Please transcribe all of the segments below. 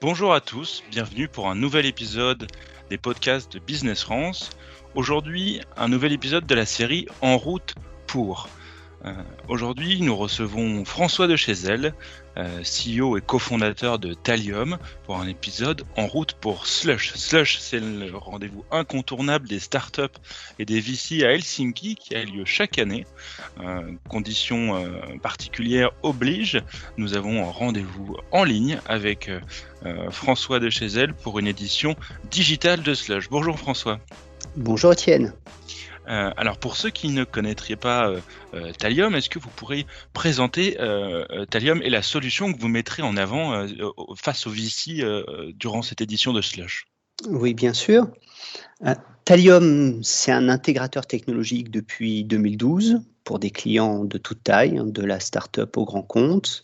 Bonjour à tous, bienvenue pour un nouvel épisode des podcasts de Business France. Aujourd'hui, un nouvel épisode de la série En route pour. Aujourd'hui, nous recevons François de Chezelle, CEO et cofondateur de Thallium, pour un épisode En route pour Slush. Slush, c'est le rendez-vous incontournable des startups et des VC à Helsinki qui a lieu chaque année. Conditions particulières obligent, nous avons un rendez-vous en ligne avec François de Chezelle pour une édition digitale de Slush. Bonjour François. Bonjour Étienne. Alors pour ceux qui ne connaîtraient pas Thallium, est-ce que vous pourriez présenter Thallium et la solution que vous mettrez en avant face aux VC durant cette édition de Slush? Oui, bien sûr. Thallium, c'est un intégrateur technologique depuis 2012 pour des clients de toute taille, de la start-up au grand compte.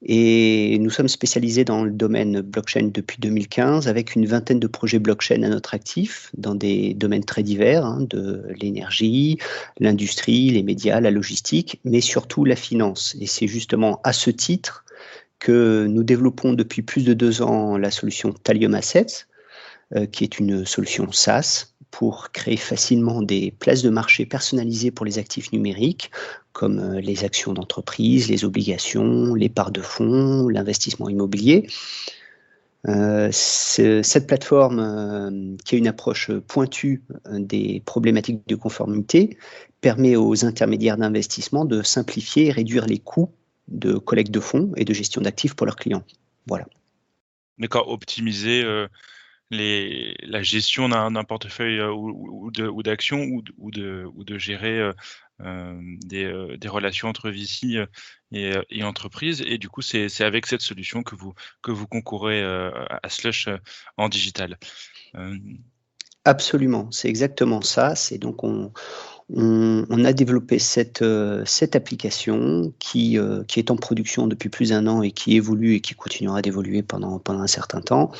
Et nous sommes spécialisés dans le domaine blockchain depuis 2015 avec une vingtaine de projets blockchain à notre actif dans des domaines très divers, de l'énergie, l'industrie, les médias, la logistique, mais surtout la finance. Et c'est justement à ce titre que nous développons depuis plus de 2 ans la solution Thallium Assets, qui est une solution SaaS pour créer facilement des places de marché personnalisées pour les actifs numériques, comme les actions d'entreprise, les obligations, les parts de fonds, l'investissement immobilier. Cette plateforme, qui a une approche pointue des problématiques de conformité, permet aux intermédiaires d'investissement de simplifier et réduire les coûts de collecte de fonds et de gestion d'actifs pour leurs clients. Voilà. D'accord, optimiser la gestion d'un portefeuille ou d'actions ou de gérer des relations entre VC et entreprises. Et du coup, c'est avec cette solution que vous concourez à Slush en digital. Absolument, c'est exactement ça. C'est donc on a développé cette application qui est en production depuis plus d'1 an et qui évolue et qui continuera d'évoluer pendant un certain temps,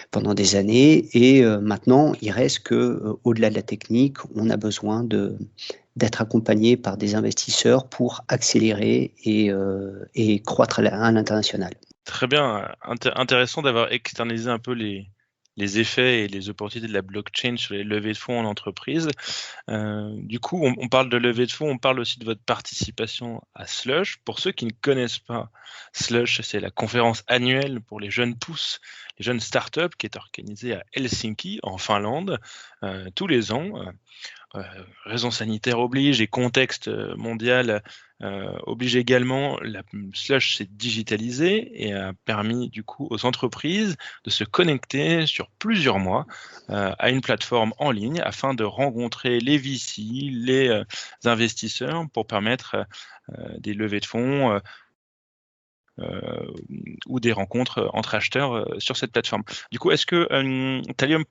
pendant des années. Et maintenant, il reste que au-delà de la technique, on a besoin d'être accompagné par des investisseurs pour accélérer et croître à l'international. Très bien, intéressant d'avoir externalisé un peu les effets et les opportunités de la blockchain sur les levées de fonds en entreprise. Du coup, on parle de levée de fonds, on parle aussi de votre participation à Slush. Pour ceux qui ne connaissent pas, Slush, c'est la conférence annuelle pour les jeunes pousses, les jeunes startups, qui est organisée à Helsinki, en Finlande, tous les ans. Raison sanitaire oblige et contexte mondial oblige également, la Slush s'est digitalisée et a permis du coup aux entreprises de se connecter sur plusieurs mois à une plateforme en ligne afin de rencontrer les VC, les investisseurs pour permettre des levées de fonds ou des rencontres entre acheteurs sur cette plateforme. Du coup, est-ce que Thallium,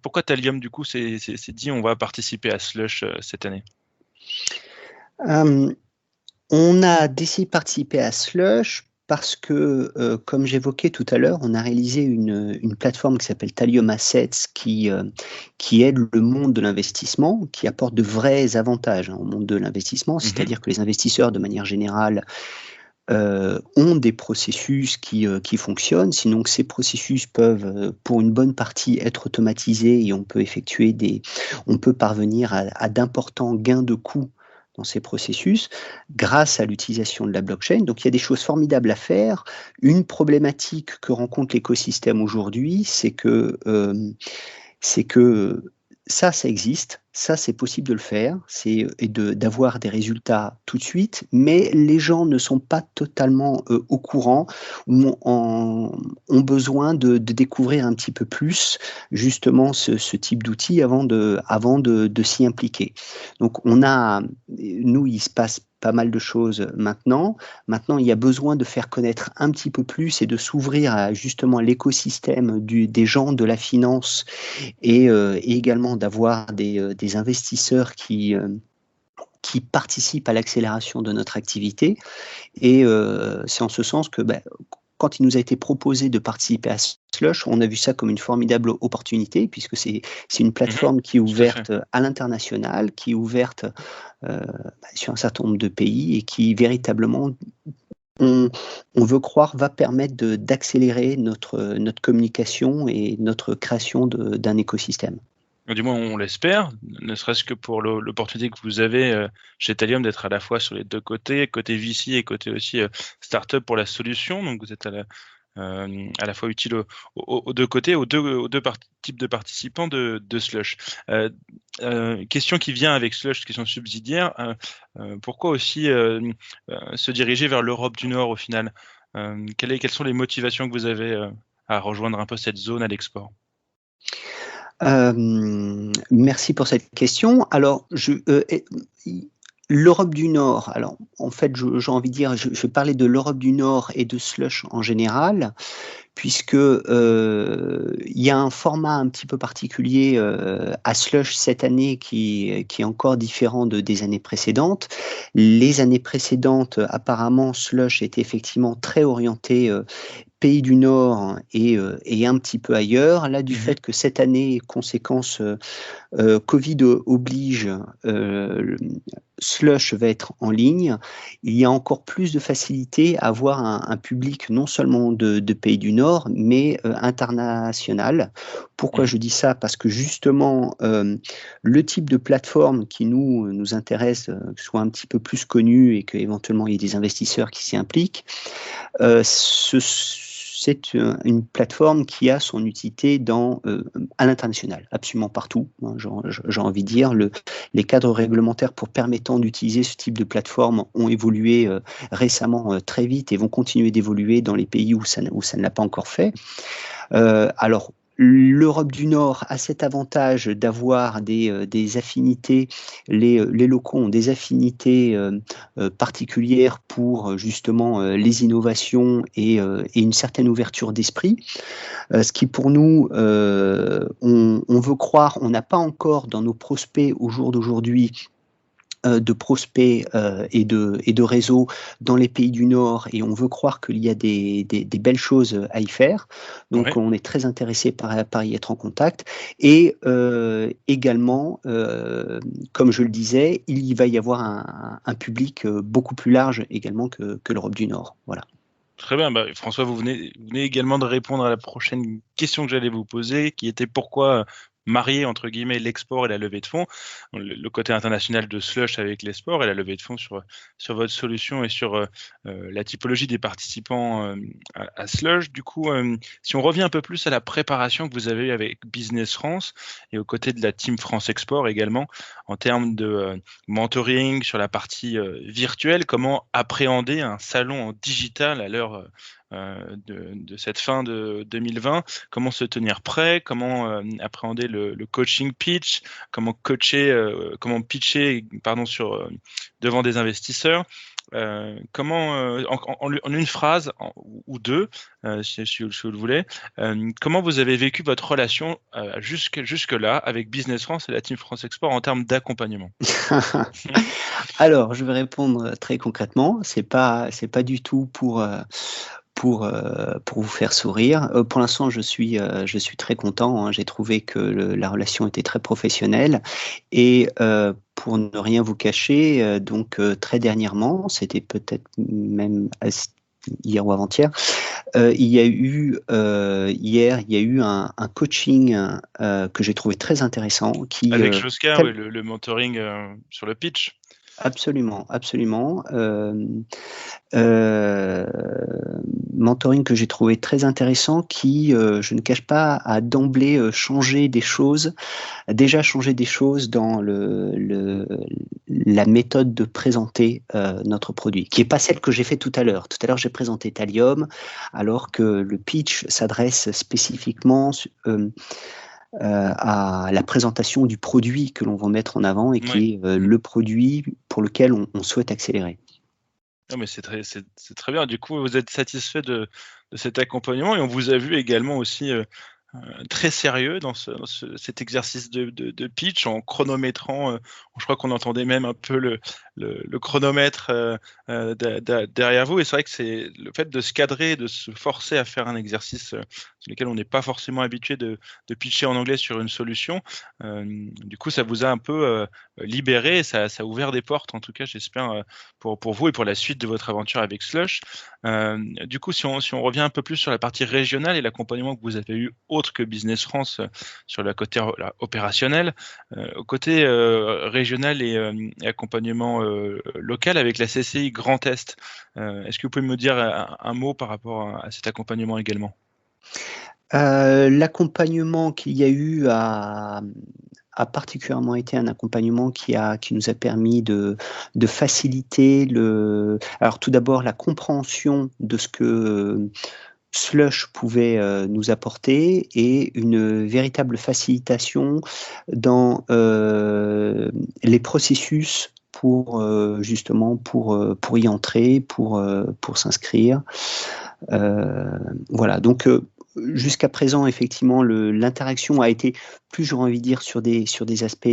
pourquoi Thallium du coup s'est dit on va participer à Slush cette année? On a décidé de participer à Slush parce que, comme j'évoquais tout à l'heure, on a réalisé une plateforme qui s'appelle Thallium Assets qui aide le monde de l'investissement, qui apporte de vrais avantages au monde de l'investissement. C'est-à-dire que les investisseurs, de manière générale, ont des processus qui fonctionnent, sinon que ces processus peuvent, pour une bonne partie, être automatisés et on peut parvenir à d'importants gains de coûts dans ces processus grâce à l'utilisation de la blockchain. Donc il y a des choses formidables à faire. Une problématique que rencontre l'écosystème aujourd'hui, c'est que ça existe, ça c'est possible de le faire, d'avoir des résultats tout de suite, mais les gens ne sont pas totalement au courant ou ont besoin de découvrir un petit peu plus justement ce type d'outils avant de s'y impliquer. Donc nous, il se passe pas mal de choses maintenant. Maintenant, il y a besoin de faire connaître un petit peu plus et de s'ouvrir à justement l'écosystème des gens de la finance et également d'avoir des investisseurs qui participent à l'accélération de notre activité. Et c'est en ce sens que quand il nous a été proposé de participer à Slush, on a vu ça comme une formidable opportunité, puisque c'est une plateforme qui est ouverte à l'international, qui est ouverte sur un certain nombre de pays et qui véritablement on, on veut croire, va permettre d'accélérer notre communication et notre création d'un écosystème. Du moins, on l'espère, ne serait-ce que pour l'opportunité que vous avez chez Thallium d'être à la fois sur les deux côtés, côté VC et côté aussi startup pour la solution. Donc, vous êtes à la fois utile aux deux côtés, aux deux types de participants de Slush. Question qui vient avec Slush, question subsidiaire. Pourquoi aussi se diriger vers l'Europe du Nord au final? Quelles sont les motivations que vous avez à rejoindre un peu cette zone à l'export? Merci pour cette question. Alors, l'Europe du Nord, alors en fait, j'ai envie de dire, je vais parler de l'Europe du Nord et de Slush en général, puisque il y a un format un petit peu particulier à Slush cette année qui est encore différent des années précédentes. Les années précédentes, apparemment, Slush était effectivement très orienté pays du Nord et un petit peu ailleurs. Là, du fait que cette année, conséquence Covid oblige, Slush va être en ligne, il y a encore plus de facilité à avoir un public non seulement de pays du Nord, mais international. Pourquoi je dis ça? Parce que justement, le type de plateforme qui nous intéresse soit un petit peu plus connu et qu'éventuellement il y ait des investisseurs qui s'y impliquent, c'est une plateforme qui a son utilité à l'international, absolument partout. Hein, j'ai envie de dire, les cadres réglementaires pour permettant d'utiliser ce type de plateforme ont évolué récemment très vite et vont continuer d'évoluer dans les pays où ça ne l'a pas encore fait. Alors, l'Europe du Nord a cet avantage d'avoir des affinités, les locaux ont des affinités particulières pour justement les innovations et une certaine ouverture d'esprit. Ce qui pour nous, on veut croire, on n'a pas encore dans nos prospects au jour d'aujourd'hui de prospects et de réseaux dans les pays du Nord et on veut croire qu'il y a des belles choses à y faire. Donc Ouais. on est très intéressé par y être en contact. Et également, comme je le disais, il va y avoir un public beaucoup plus large également que l'Europe du Nord. Voilà. Très bien, François, vous venez également de répondre à la prochaine question que j'allais vous poser, qui était pourquoi marier entre guillemets l'export et la levée de fonds, le côté international de Slush avec l'export et la levée de fonds sur votre solution et sur la typologie des participants à Slush. Du coup, si on revient un peu plus à la préparation que vous avez eue avec Business France et aux côtés de la Team France Export également, en termes de mentoring sur la partie virtuelle, comment appréhender un salon en digital à l'heure de cette fin de 2020, comment se tenir prêt, comment appréhender le coaching pitch, comment pitcher devant des investisseurs. Comment, en une phrase ou deux, si vous le voulez, comment vous avez vécu votre relation jusque-là avec Business France et la Team France Export en termes d'accompagnement? Alors, je vais répondre très concrètement. C'est pas du tout pour vous faire sourire. Pour l'instant, je suis très content. Hein. J'ai trouvé que la relation était très professionnelle et pour ne rien vous cacher, donc très dernièrement, c'était peut-être même hier ou avant-hier, il y a eu hier, il y a eu un coaching que j'ai trouvé très intéressant Avec Joska, ouais, le mentoring sur le pitch. Absolument, absolument. Mentoring que j'ai trouvé très intéressant, qui, je ne cache pas, a d'emblée changé des choses, déjà changé des choses dans la méthode de présenter notre produit, qui n'est pas celle que j'ai fait tout à l'heure. Tout à l'heure, j'ai présenté Thallium, alors que le pitch s'adresse spécifiquement à la présentation du produit que l'on va mettre en avant et qui est le produit pour lequel on souhaite accélérer. Non, mais c'est très bien. Du coup, vous êtes satisfait de cet accompagnement et on vous a vu également aussi très sérieux dans cet exercice de pitch en chronométrant. Je crois qu'on entendait même un peu le chronomètre derrière vous. Et c'est vrai que c'est le fait de se cadrer, de se forcer à faire un exercice sur lequel on n'est pas forcément habitué de pitcher en anglais sur une solution. Du coup, ça vous a un peu libéré, ça a ouvert des portes, en tout cas, j'espère, pour vous et pour la suite de votre aventure avec Slush. Du coup, si on revient un peu plus sur la partie régionale et l'accompagnement que vous avez eu autre que Business France sur la côté opérationnel, au côté régional et accompagnement local avec la CCI Grand Est, est-ce que vous pouvez me dire un mot par rapport à cet accompagnement également? L'accompagnement qu'il y a eu a particulièrement été un accompagnement qui nous a permis de faciliter alors tout d'abord la compréhension de ce que Slush pouvait nous apporter et une véritable facilitation dans les processus justement pour y entrer, pour s'inscrire. Voilà, donc jusqu'à présent, effectivement, l'interaction a été plus, j'aurais envie de dire, sur des aspects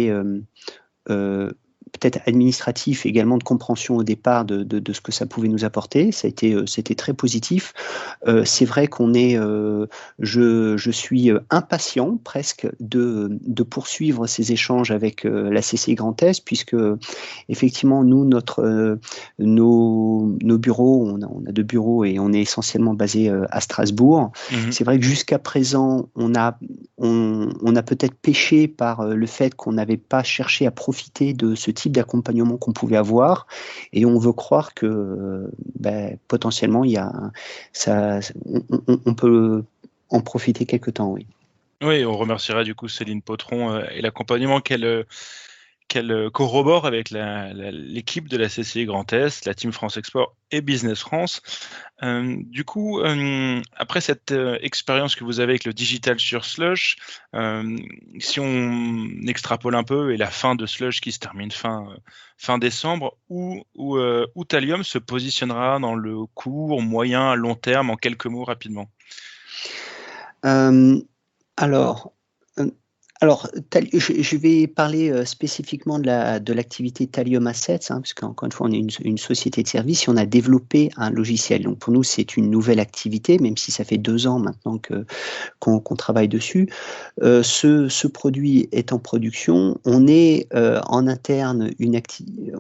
peut-être administratif, également de compréhension au départ de ce que ça pouvait nous apporter. C'était très positif. C'est vrai je suis impatient presque de poursuivre ces échanges avec la CCI Grand Est, puisque effectivement, nous, nos bureaux, on a 2 bureaux et on est essentiellement basé à Strasbourg. C'est vrai que jusqu'à présent, on a peut-être péché par le fait qu'on n'avait pas cherché à profiter de ce type d'accompagnement qu'on pouvait avoir, et on veut croire que potentiellement on peut en profiter quelque temps, oui. Oui, on remerciera du coup Céline Potron et l'accompagnement qu'elle corrobore avec l'équipe de la CCI Grand Est, la Team France Export et Business France. Du coup, après cette expérience que vous avez avec le digital sur Slush, si on extrapole un peu et la fin de Slush qui se termine fin décembre, où Thallium se positionnera dans le court, moyen, long terme, en quelques mots rapidement? Alors, je vais parler spécifiquement de l'activité Thallium Assets, puisqu'encore une fois, on est une société de service et on a développé un logiciel. Donc pour nous, c'est une nouvelle activité, même si ça fait 2 ans maintenant qu'on travaille dessus. Ce produit est en production. On est en interne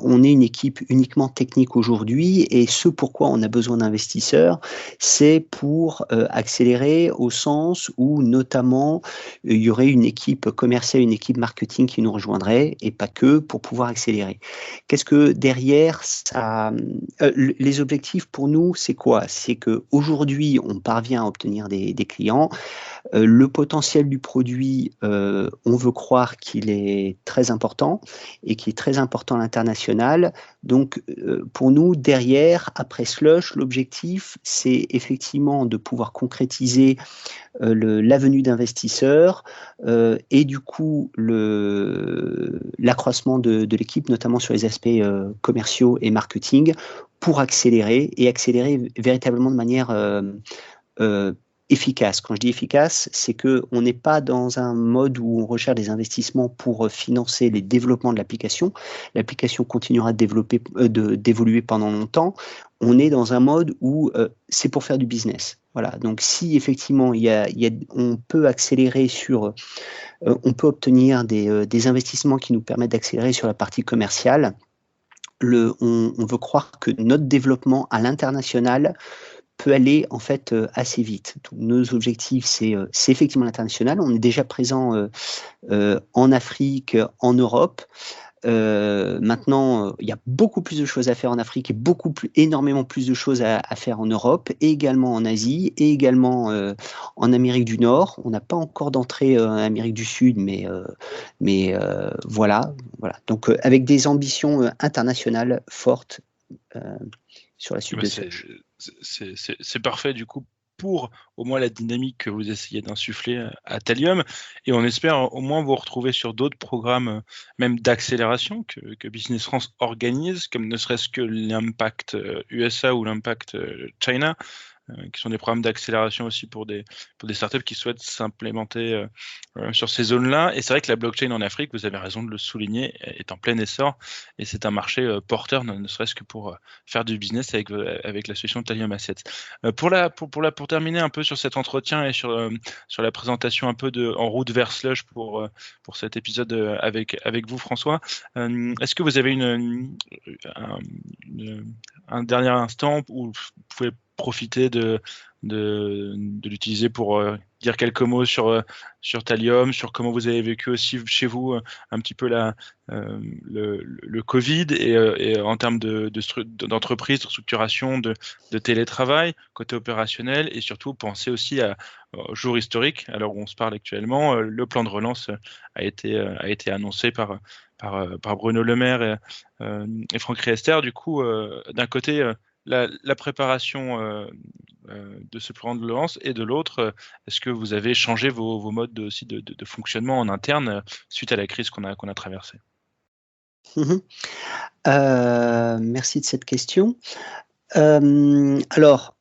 on est une équipe uniquement technique aujourd'hui, et ce pourquoi on a besoin d'investisseurs, c'est pour accélérer, au sens où notamment il y aurait une équipe commerciale, une équipe marketing qui nous rejoindrait, et pas que, pour pouvoir accélérer. Qu'est-ce que derrière ça, les objectifs pour nous, c'est quoi? C'est qu'aujourd'hui, on parvient à obtenir des clients. Le potentiel du produit, on veut croire qu'il est très important et qu'il est très important à l'international. Donc, pour nous, derrière, après Slush, l'objectif, c'est effectivement de pouvoir concrétiser la venue d'investisseurs et du coup l'accroissement de l'équipe, notamment sur les aspects commerciaux et marketing, pour accélérer véritablement de manière efficace. Quand je dis efficace, c'est qu'on n'est pas dans un mode où on recherche des investissements pour financer les développements de l'application. L'application continuera d'évoluer pendant longtemps. On est dans un mode où c'est pour faire du business. Voilà. Donc, si effectivement on peut accélérer on peut obtenir des investissements qui nous permettent d'accélérer sur la partie commerciale, on veut croire que notre développement à l'international peut aller en fait assez vite. Donc, nos objectifs, c'est effectivement l'international. On est déjà présent en Afrique, en Europe. Maintenant, il y a beaucoup plus de choses à faire en Afrique et énormément plus de choses à faire en Europe, et également en Asie, et également en Amérique du Nord. On n'a pas encore d'entrée en Amérique du Sud, mais voilà. Donc, avec des ambitions internationales fortes sur la suite de Slush. C'est parfait du coup pour au moins la dynamique que vous essayez d'insuffler à Thallium, et on espère au moins vous retrouver sur d'autres programmes même d'accélération que Business France organise, comme ne serait-ce que l'Impact USA ou l'Impact China. qui sont des programmes d'accélération aussi pour des startups qui souhaitent s'implémenter sur ces zones-là. Et c'est vrai que la blockchain en Afrique, vous avez raison de le souligner, est en plein essor et c'est un marché porteur, ne serait-ce que pour faire du business avec la solution Thallium Assets. Pour terminer un peu sur cet entretien et sur la présentation un peu en route vers Slush pour cet épisode avec vous, François, est-ce que vous avez un dernier instant où vous pouvez profiter de l'utiliser pour dire quelques mots sur Thallium, sur comment vous avez vécu aussi chez vous un petit peu le Covid et en termes d'entreprise, de structuration, de télétravail, côté opérationnel, et surtout penser aussi au jour historique. Alors où on se parle actuellement, le plan de relance a été annoncé par Bruno Le Maire et Franck Riester. Du coup, d'un côté, la préparation de ce plan de relance, et de l'autre, est-ce que vous avez changé vos modes aussi de fonctionnement en interne suite à la crise qu'on a traversée? Merci de cette question. Alors,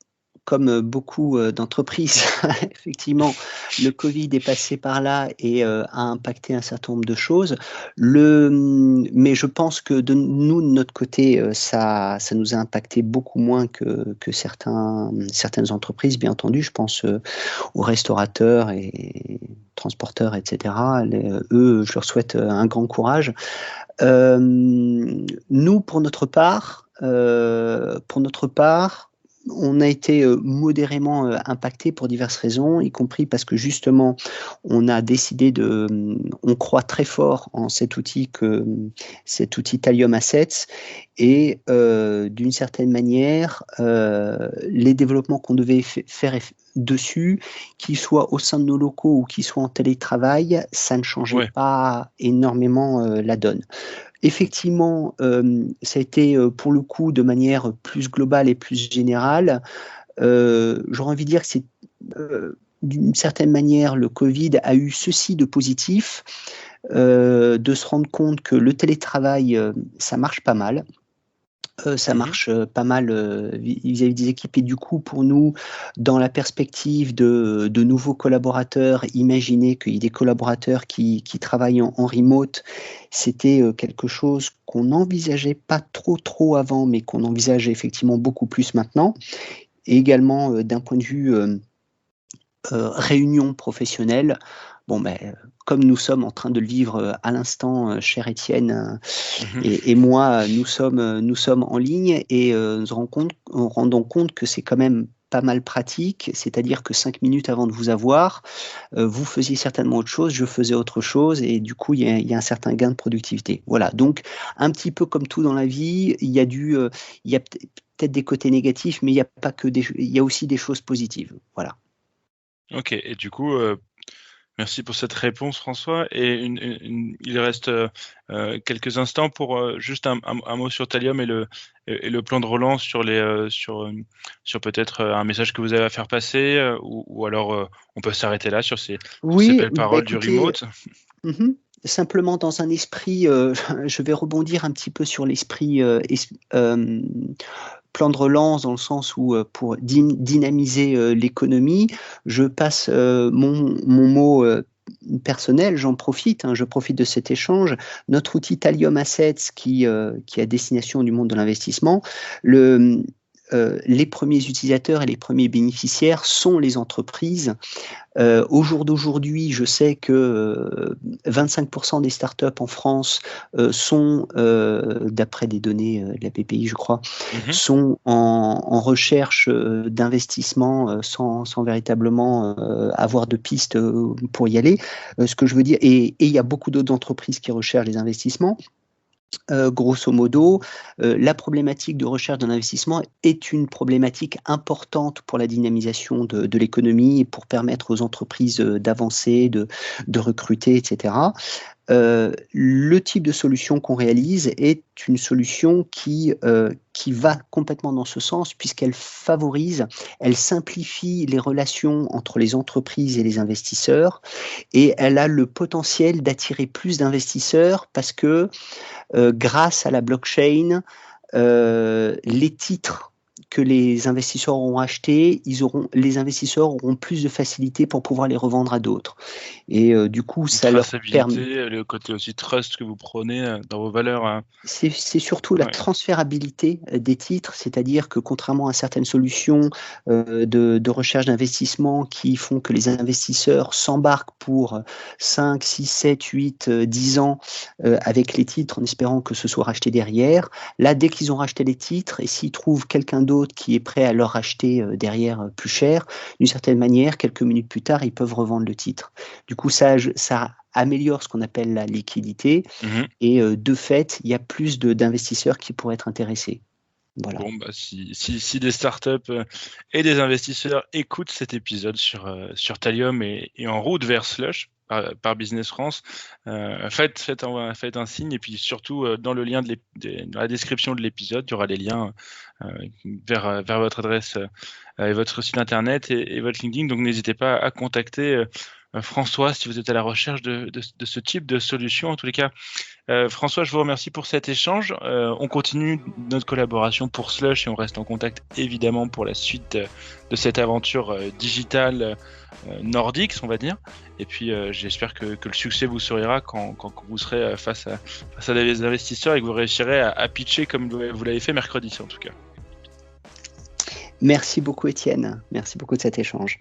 comme beaucoup d'entreprises, effectivement, le Covid est passé par là et a impacté un certain nombre de choses. Mais je pense que de notre côté, ça nous a impacté beaucoup moins que certaines entreprises, bien entendu. Je pense aux restaurateurs et transporteurs, etc. Eux, je leur souhaite un grand courage. Nous, pour notre part, on a été modérément impacté pour diverses raisons, y compris parce que justement, on a décidé on croit très fort en cet outil Thallium Assets, et d'une certaine manière, les développements qu'on devait faire dessus, qu'ils soient au sein de nos locaux ou qu'ils soient en télétravail, ça ne changeait pas énormément la donne. Effectivement, ça a été pour le coup de manière plus globale et plus générale. J'aurais envie de dire que c'est d'une certaine manière, le Covid a eu ceci de positif, de se rendre compte que le télétravail, ça marche pas mal. Ça marche pas mal vis-à-vis des équipes, et du coup, pour nous, dans la perspective de nouveaux collaborateurs, imaginer qu'il y ait des collaborateurs qui travaillent en remote, c'était quelque chose qu'on n'envisageait pas trop avant, mais qu'on envisage effectivement beaucoup plus maintenant. Et également, d'un point de vue réunion professionnelle, bon, comme nous sommes en train de le vivre à l'instant, cher Étienne et moi, nous sommes en ligne, et nous rendons compte que c'est quand même pas mal pratique, c'est-à-dire que 5 minutes avant de vous avoir, vous faisiez certainement autre chose, je faisais autre chose, et du coup, il y a un certain gain de productivité. Voilà, donc un petit peu comme tout dans la vie, il y a peut-être des côtés négatifs, mais il y a aussi des choses positives. Voilà. Ok, et du coup, merci pour cette réponse, François. Et il reste quelques instants pour juste un mot sur Thallium et le plan de relance sur peut-être un message que vous avez à faire passer, ou alors on peut s'arrêter là sur ces belles paroles du remote. Simplement dans un esprit, je vais rebondir un petit peu sur l'esprit plan de relance, dans le sens où pour dynamiser l'économie, je passe mon mot personnel, j'en profite, je profite de cet échange. Notre outil Thallium Assets, qui est à destination du monde de l'investissement, les premiers utilisateurs et les premiers bénéficiaires sont les entreprises. Au jour d'aujourd'hui, je sais que 25% des startups en France sont, d'après des données de la BPI, je crois, sont en recherche d'investissement sans véritablement avoir de pistes pour y aller. Ce que je veux dire, et il y a beaucoup d'autres entreprises qui recherchent des investissements. Grosso modo, la problématique de recherche d'un investissement est une problématique importante pour la dynamisation de l'économie et pour permettre aux entreprises d'avancer, de recruter, etc. Le type de solution qu'on réalise est une solution qui va complètement dans ce sens, puisqu'elle favorise, elle simplifie les relations entre les entreprises et les investisseurs, et elle a le potentiel d'attirer plus d'investisseurs parce que grâce à la blockchain, les titres que les investisseurs auront acheté, les investisseurs auront plus de facilité pour pouvoir les revendre à d'autres. Et du coup, ça leur permet... le côté aussi trust que vous prenez dans vos valeurs. Hein. C'est surtout la transférabilité des titres, c'est-à-dire que contrairement à certaines solutions de recherche d'investissement qui font que les investisseurs s'embarquent pour 5, 6, 7, 8, 10 ans avec les titres en espérant que ce soit racheté derrière, là, dès qu'ils ont racheté les titres et s'ils trouvent quelqu'un d'autre qui est prêt à leur racheter derrière plus cher, d'une certaine manière, quelques minutes plus tard, ils peuvent revendre le titre. Du coup, ça améliore ce qu'on appelle la liquidité et de fait, il y a plus d'investisseurs qui pourraient être intéressés. Voilà. Bon, bah, si des startups et des investisseurs écoutent cet épisode sur Thallium et en route vers Slush par Business France, faites un signe et puis surtout dans le lien dans la description de l'épisode, il y aura les liens vers votre adresse et votre site internet et votre LinkedIn. Donc n'hésitez pas à contacter François si vous êtes à la recherche de ce type de solution. En tous les cas, François, je vous remercie pour cet échange. On continue notre collaboration pour Slush et on reste en contact évidemment pour la suite de cette aventure digitale nordique, on va dire. Et puis j'espère que le succès vous sourira quand vous serez face à des investisseurs et que vous réussirez à pitcher comme vous l'avez fait mercredi en tout cas. Merci beaucoup Étienne, merci beaucoup de cet échange.